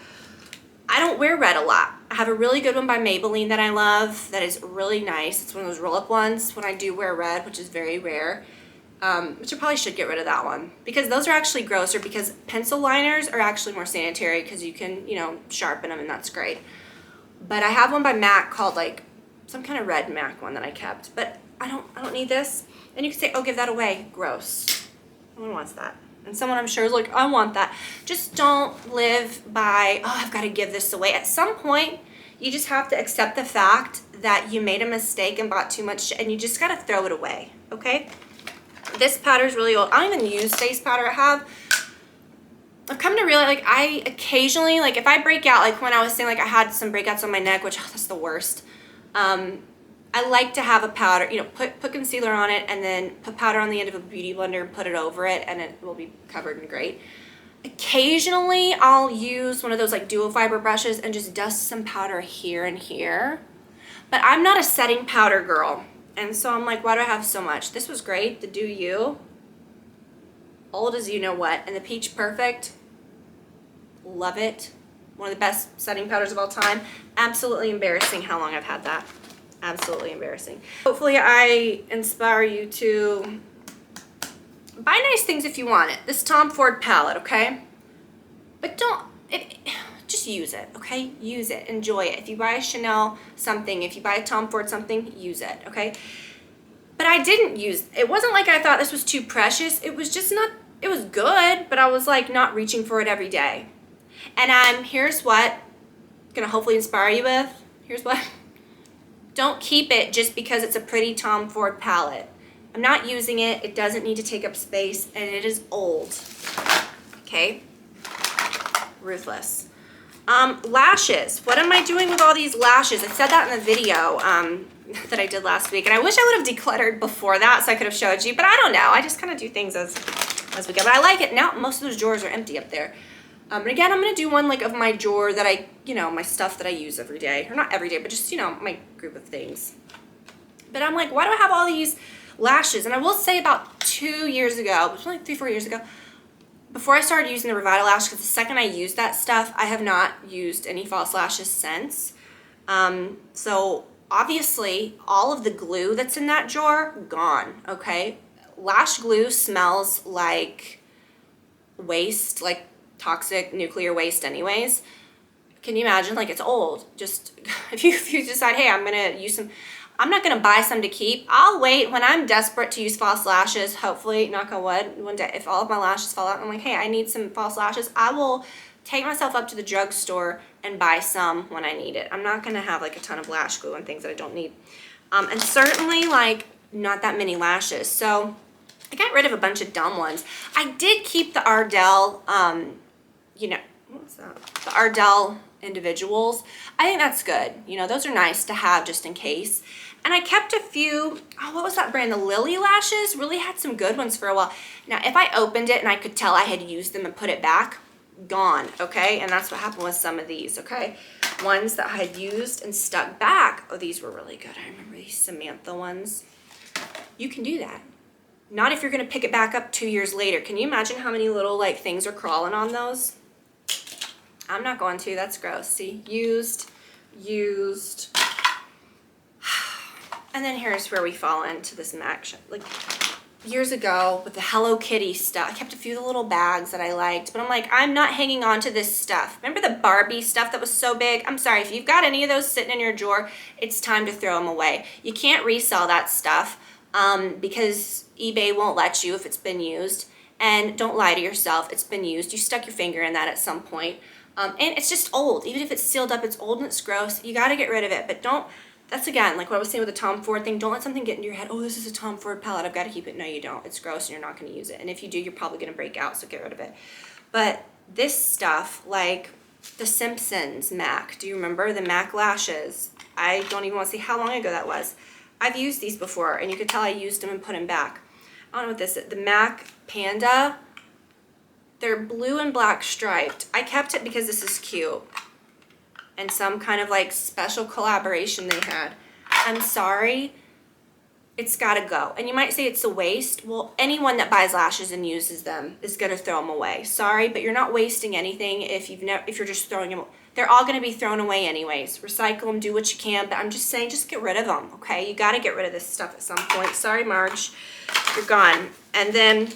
I don't wear red a lot. I have a really good one by Maybelline that I love that is really nice. It's one of those roll-up ones when I do wear red, which is very rare. Which I probably should get rid of that one because those are actually grosser because pencil liners are actually more sanitary because you can, you know, sharpen them and that's great. But I have one by MAC called like some kind of red MAC one that I kept, but I don't need this. And you can say, oh, give that away. Gross. No one wants that. And someone I'm sure is like, I want that. Just don't live by, oh, I've got to give this away. At some point, you just have to accept the fact that you made a mistake and bought too much and you just got to throw it away, okay? This powder is really old. I don't even use face powder. I've come to realize, like, I occasionally, like, if I break out, like when I was saying, like, I had some breakouts on my neck, which, oh, that's the worst. I like to have a powder, you know, put concealer on it and then put powder on the end of a beauty blender and put it over it and it will be covered and great. Occasionally, I'll use one of those, like, dual fiber brushes and just dust some powder here and here. But I'm not a setting powder girl. And so I'm like, why do I have so much? This was great, the Do You. Old as you know what. And the Peach Perfect. Love it. One of the best setting powders of all time. Absolutely embarrassing how long I've had that. Absolutely embarrassing. Hopefully I inspire you to buy nice things if you want it. This Tom Ford palette, okay? But just use it, okay? Use it, enjoy it. If you buy a Chanel something, if you buy a Tom Ford something, use it, okay? But I didn't use, it wasn't like I thought this was too precious. It was just not, it was good, but I was like not reaching for it every day. And here's what I'm gonna hopefully inspire you with. Here's what. Don't keep it just because it's a pretty Tom Ford palette. I'm not using it. It doesn't need to take up space, and it is old. Okay? Ruthless. Lashes. What am I doing with all these lashes? I said that in the video that I did last week, and I wish I would have decluttered before that so I could have showed you, but I don't know. I just kind of do things as we go, but I like it. Now most of those drawers are empty up there. And again, I'm going to do one like of my drawer that I, you know, my stuff that I use every day. Or not every day, but just, you know, my group of things. But I'm like, why do I have all these lashes? And I will say about 2 years ago, it was like 3-4 years ago, before I started using the Revita lash, because the second I used that stuff, I have not used any false lashes since. So obviously, all of the glue that's in that drawer, gone, okay? Lash glue smells like waste, like toxic nuclear waste anyways. Can you imagine? Like, it's old. Just if you decide, hey, I'm gonna use some, I'm not gonna buy some to keep. I'll wait when I'm desperate to use false lashes. Hopefully, knock on wood, one day if all of my lashes fall out, I'm like, hey, I need some false lashes. I will take myself up to the drugstore and buy some when I need it. I'm not gonna have like a ton of lash glue and things that I don't need. And certainly like not that many lashes. So I got rid of a bunch of dumb ones. I did keep the Ardell, you know, what's that? The Ardell individuals. I think that's good. You know, those are nice to have just in case. And I kept a few, oh, what was that brand? The Lily lashes really had some good ones for a while. Now, if I opened it and I could tell I had used them and put it back, gone, okay? And that's what happened with some of these, okay? Ones that I had used and stuck back. Oh, these were really good. I remember these Samantha ones. You can do that. Not if you're gonna pick it back up 2 years later. Can you imagine how many little like things are crawling on those? I'm not going to, that's gross. See, used, used, and then here's where we fall into this MAC, like years ago with the Hello Kitty stuff. I kept a few of the little bags that I liked, but I'm like, I'm not hanging on to this stuff. Remember the Barbie stuff that was so big? I'm sorry, if you've got any of those sitting in your drawer, it's time to throw them away. You can't resell that stuff because eBay won't let you if it's been used. And don't lie to yourself, it's been used. You stuck your finger in that at some point. And it's just old. Even if it's sealed up, it's old and it's gross. You gotta get rid of it, but don't, that's again, like what I was saying with the Tom Ford thing, don't let something get into your head, oh, this is a Tom Ford palette, I've got to keep it. No, you don't. It's gross and you're not going to use it. And if you do, you're probably going to break out, so get rid of it. But this stuff, like the Simpsons MAC, do you remember the MAC lashes? I don't even want to see how long ago that was. I've used these before, and you could tell I used them and put them back. I don't know what this is. The MAC Panda, they're blue and black striped. I kept it because this is cute. And some kind of like special collaboration they had. I'm sorry, it's gotta go. And you might say it's a waste. Well, anyone that buys lashes and uses them is gonna throw them away. Sorry, but you're not wasting anything if you're just throwing them. They're all gonna be thrown away anyways. Recycle them, do what you can, but I'm just saying, just get rid of them, okay? You gotta get rid of this stuff at some point. Sorry, Marge, you're gone. And then,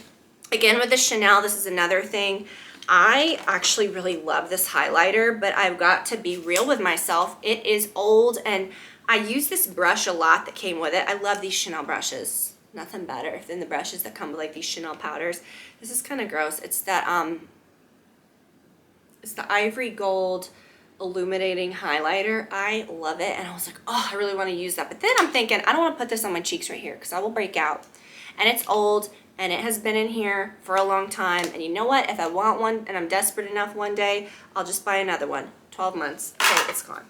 again with the Chanel, this is another thing. I actually really love this highlighter, but I've got to be real with myself. It is old, and I use this brush a lot that came with it. I love these Chanel brushes. Nothing better than the brushes that come with like these Chanel powders. This is kind of gross. It's that, it's the ivory gold illuminating highlighter. I love it, and I was like, oh, I really want to use that. But then I'm thinking, I don't want to put this on my cheeks right here because I will break out. And it's old, and it has been in here for a long time. And you know what? If I want one and I'm desperate enough one day, I'll just buy another one. 12 months. Okay, it's gone.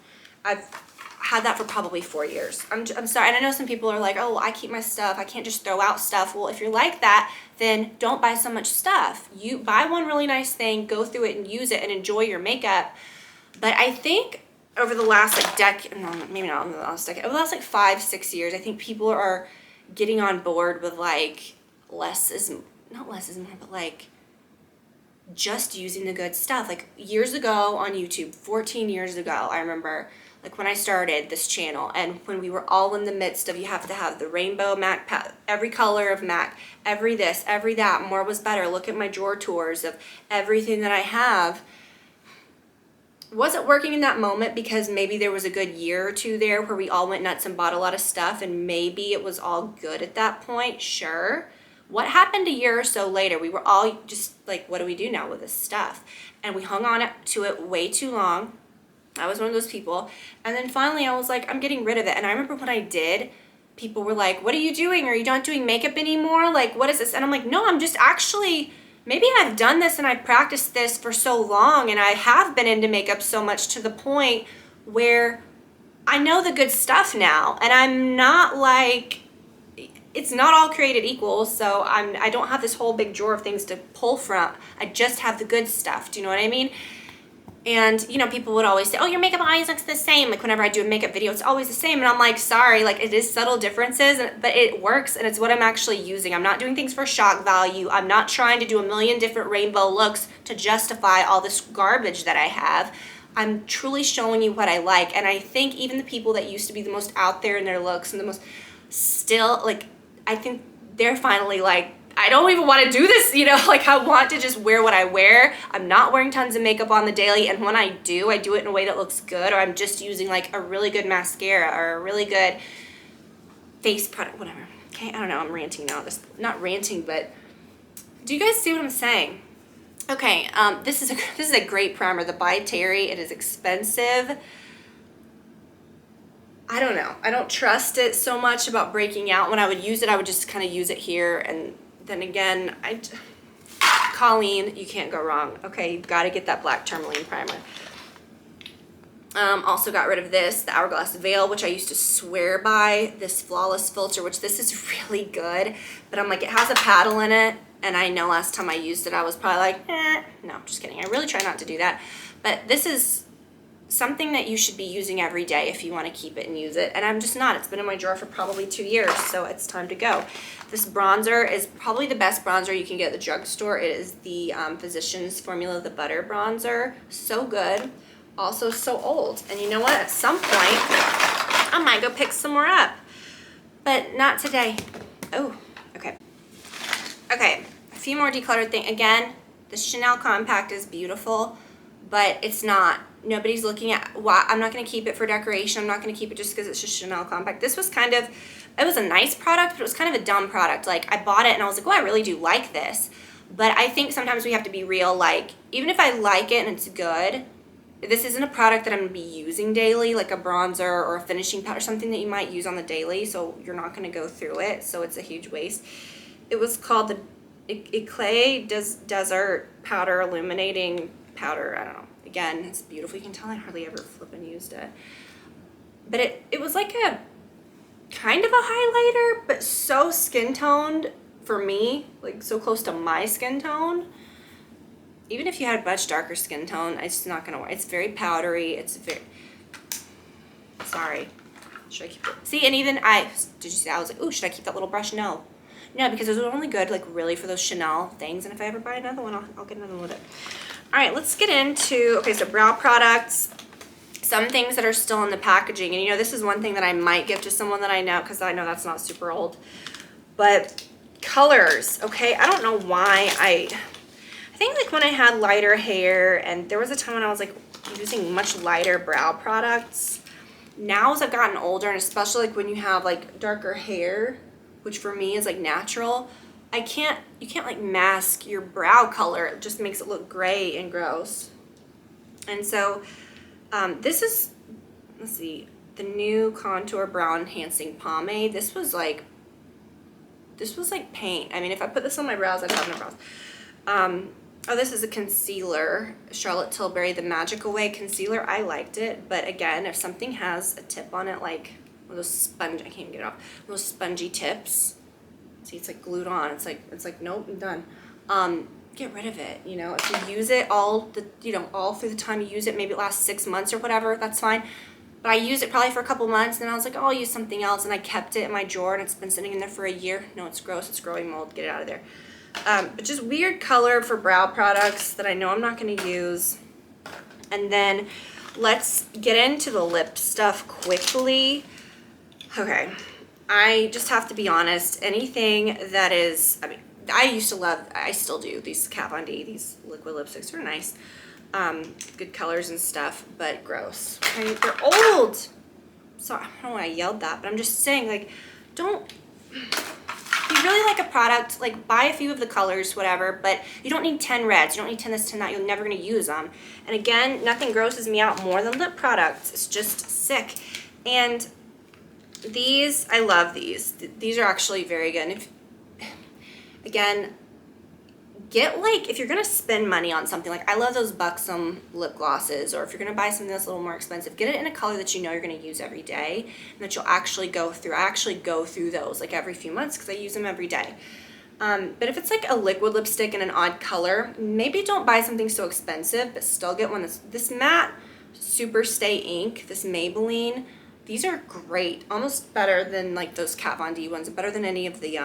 I've had that for probably 4 years. I'm sorry. And I know some people are like, oh, I keep my stuff. I can't just throw out stuff. Well, if you're like that, then don't buy so much stuff. You buy one really nice thing, go through it and use it and enjoy your makeup. But I think over the last like decade, no, maybe not in the last decade, over the last like 5-6 years, I think people are getting on board with like less is, not less is more, but like just using the good stuff. Like years ago on YouTube, 14 years ago, I remember like when I started this channel and when we were all in the midst of, you have to have the rainbow MAC, every color of MAC, every this, every that, more was better. Look at my drawer tours of everything that I have. Wasn't working in that moment because maybe there was a good year or two there where we all went nuts and bought a lot of stuff and maybe it was all good at that point, sure. What happened a year or so later? We were all just like, what do we do now with this stuff? And we hung on to it way too long. I was one of those people. And then finally I was like, I'm getting rid of it. And I remember when I did, people were like, what are you doing? Are you not doing makeup anymore? Like, what is this? And I'm like, no, I'm just actually, maybe I've done this and I've practiced this for so long and I have been into makeup so much to the point where I know the good stuff now. And I'm not like, it's not all created equal, so I don't have this whole big drawer of things to pull from. I just have the good stuff. Do you know what I mean? And, you know, people would always say, oh, your makeup always looks the same. Like, whenever I do a makeup video, it's always the same. And I'm like, sorry, like, it is subtle differences, but it works, and it's what I'm actually using. I'm not doing things for shock value. I'm not trying to do a million different rainbow looks to justify all this garbage that I have. I'm truly showing you what I like. And I think even the people that used to be the most out there in their looks and the most still, like, I think they're finally like, I don't even want to do this, you know, like I want to just wear what I wear. I'm not wearing tons of makeup on the daily, and when I do it in a way that looks good, or I'm just using like a really good mascara or a really good face product, whatever. Okay, I don't know, I'm ranting now. Not ranting, but do you guys see what I'm saying? Okay, this is a great primer, the By Terry. It is expensive. I don't know. I don't trust it so much about breaking out. When I would use it, I would just kind of use it here. And then again, Colleen, you can't go wrong. Okay, you've got to get that black tourmaline primer. Also got rid of this, the Hourglass Veil, which I used to swear by. This Flawless Filter, which this is really good. But I'm like, it has a paddle in it. And I know last time I used it, I was probably like, No, I'm just kidding. I really try not to do that. But this is something that you should be using every day if you want to keep it and use it. And I'm just not. It's been in my drawer for probably 2 years, so it's time to go. This bronzer is probably the best bronzer you can get at the drugstore. It is the Physicians Formula, the Butter Bronzer. So good. also so old. And you know what? At some point, I might go pick some more up. But not today. Oh, okay. Okay, a few more decluttered things. Again, the Chanel Compact is beautiful, but it's not. Nobody's looking at why. I'm not going to keep it for decoration. I'm not going to keep it just because it's just Chanel Compact. This was kind of, it was a nice product, but it was kind of a dumb product. Like, I bought it and I was like, oh, I really do like this. But I think sometimes we have to be real. Like, even if I like it and it's good, this isn't a product that I'm going to be using daily, like a bronzer or a finishing powder, something that you might use on the daily, so you're not going to go through it, so it's a huge waste. It was called the Eclat Desert Powder Illuminating Powder. I don't know. Again, it's beautiful. You can tell I hardly ever flippin' used it. But it was like a kind of a highlighter, but so skin toned for me, like so close to my skin tone. Even if you had a much darker skin tone, it's not gonna work. It's very powdery. It's very, sorry. Should I keep it? See, and even did you see, I was like, ooh, should I keep that little brush? No, because those are only good, like really for those Chanel things. And if I ever buy another one, I'll get another one with it. All right, let's get into, okay, so brow products. Some things that are still in the packaging. And you know, this is one thing that I might give to someone that I know, because I know that's not super old. But colors, okay? I don't know why I think like when I had lighter hair, and there was a time when I was like using much lighter brow products. Now as I've gotten older, and especially like when you have like darker hair, which for me is like natural, you can't like mask your brow color. It just makes it look gray and gross. And so this is, let's see, the new Contour Brow Enhancing Pomade. This was like paint. I mean, if I put this on my brows, I'd have no brows. Oh, this is a concealer, Charlotte Tilbury, the Magic Away concealer. I liked it, but again, if something has a tip on it, like one of those sponge, I can't even get it off, one of those spongy tips. See, it's like glued on. It's like nope, I'm done. Get rid of it. You know, if you use it all through the time you use it, maybe it lasts 6 months or whatever, that's fine. But I used it probably for a couple months, and then I was like, oh, I'll use something else, and I kept it in my drawer, and it's been sitting in there for a year. No, it's gross. It's growing mold. Get it out of there. But just weird color for brow products that I know I'm not going to use. And then let's get into the lip stuff quickly. Okay, I just have to be honest. Anything that is, I mean, I used to love, I still do, these Kat Von D, these liquid lipsticks are nice. Good colors and stuff, but gross. Okay, they're old. Sorry, I don't know why I yelled that, but I'm just saying, like, don't, if you really like a product, like, buy a few of the colors, whatever, but you don't need 10 reds, you don't need 10 this, 10 that, you're never going to use them. And again, nothing grosses me out more than lip products. It's just sick. And these, I love these. These are actually very good. And if, again, get, like, if you're going to spend money on something, like I love those Buxom lip glosses, or if you're going to buy something that's a little more expensive, get it in a color that you know you're going to use every day and that you'll actually go through. I actually go through those like every few months because I use them every day. But if it's like a liquid lipstick in an odd color, maybe don't buy something so expensive, but still get one that's this matte Super Stay ink, this Maybelline. These are great, almost better than like those Kat Von D ones, better than any of the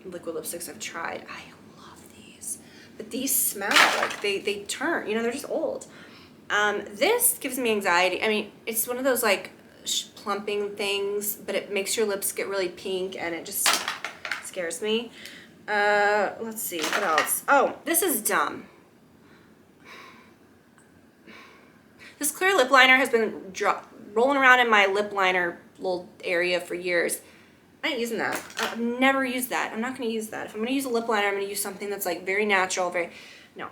liquid lipsticks I've tried. I love these, but these smell like they turn, you know, they're just old. This gives me anxiety. I mean, it's one of those like plumping things, but it makes your lips get really pink, and it just scares me. Let's see, what else? Oh, this is dumb. This clear lip liner has been rolling around in my lip liner little area for years. I ain't using that. I've never used that. I'm not going to use that. If I'm going to use a lip liner, I'm going to use something that's like very natural, no.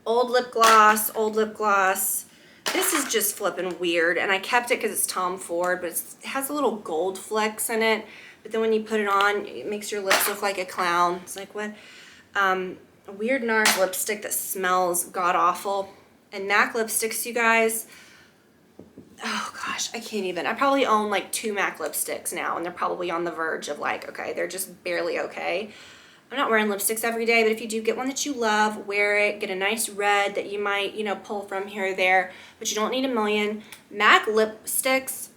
Old lip gloss, old lip gloss. This is just flipping weird, and I kept it because it's Tom Ford, but it has a little gold flecks in it. But then when you put it on, it makes your lips look like a clown. It's like, what? A weird NARS lipstick that smells god-awful. And MAC lipsticks, you guys, oh gosh, I can't even. I probably own like 2 MAC lipsticks now, and they're probably on the verge of like, okay, they're just barely okay. I'm not wearing lipsticks every day, but if you do get one that you love, wear it. Get a nice red that you might, you know, pull from here or there, but you don't need a million. MAC lipsticks,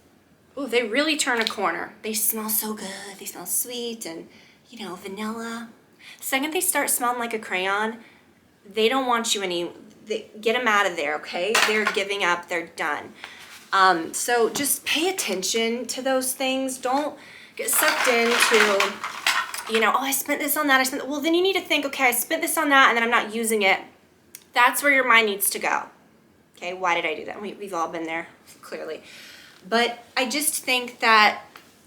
ooh, they really turn a corner. They smell so good. They smell sweet and, you know, vanilla. The second they start smelling like a crayon, they don't want you get them out of there, okay? They're giving up, they're done. So just pay attention to those things. Don't get sucked into, you know, oh, I spent this on that. Well, then you need to think, okay, I spent this on that and then I'm not using it. That's where your mind needs to go. Okay, why did I do that? We've all been there, clearly. But I just think that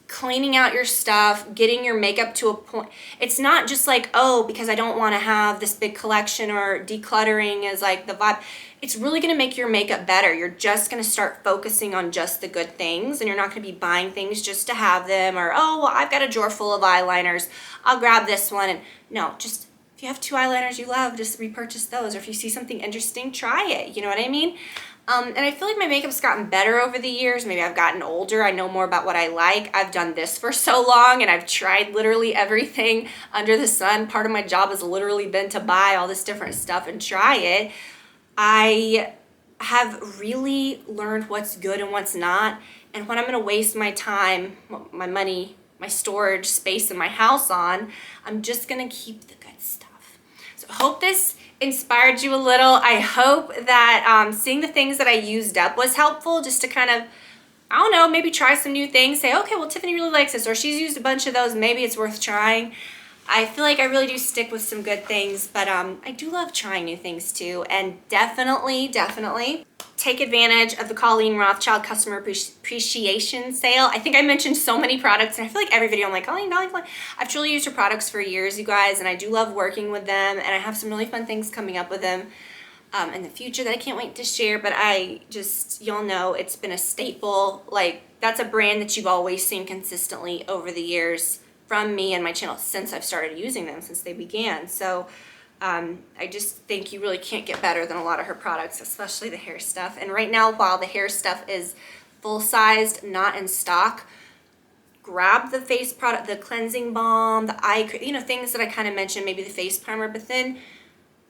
cleaning out your stuff, getting your makeup to a point, it's not just like, oh, because I don't want to have this big collection, or decluttering is like the vibe. It's really going to make your makeup better. You're just going to start focusing on just the good things, and you're not going to be buying things just to have them, or, oh, well, I've got a drawer full of eyeliners, I'll grab this one. And no, just if you have 2 eyeliners you love, just repurchase those. Or if you see something interesting, try it. You know what I mean? And I feel like my makeup's gotten better over the years. Maybe I've gotten older. I know more about what I like. I've done this for so long, and I've tried literally everything under the sun. Part of my job has literally been to buy all this different stuff and try it. I have really learned what's good and what's not. And when I'm going to waste my time, my money, my storage space in my house on, I'm just going to keep the good stuff. So I hope this inspired you a little. I hope that seeing the things that I used up was helpful, just to kind of, I don't know, maybe try some new things. Say, okay, well, Tiffany really likes this, or she's used a bunch of those. Maybe it's worth trying. I feel like I really do stick with some good things, but I do love trying new things too. And definitely take advantage of the Colleen Rothschild Customer Appreciation Sale. I think I mentioned so many products, and I feel like every video I'm like, Colleen. I've truly used her products for years, you guys, and I do love working with them, and I have some really fun things coming up with them in the future that I can't wait to share. But y'all know it's been a staple. Like, that's a brand that you've always seen consistently over the years from me and my channel since I've started using them, since they began. So I just think you really can't get better than a lot of her products, especially the hair stuff. And right now, while the hair stuff is full-sized, not in stock, grab the face product, the cleansing balm, the eye, you know, things that I kind of mentioned, maybe the face primer, but then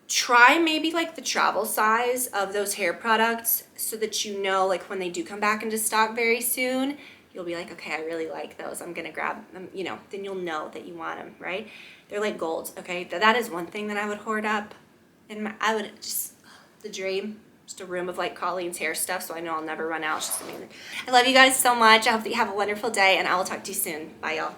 try maybe like the travel size of those hair products, so that you know, like, when they do come back into stock very soon, you'll be like, okay, I really like those, I'm gonna grab them, you know, then you'll know that you want them, right? They're like gold, okay? That is one thing that I would hoard up. And I would just, the dream, just a room of like Colleen's hair stuff, so I know I'll never run out. It's just amazing. I love you guys so much. I hope that you have a wonderful day, and I will talk to you soon. Bye, y'all.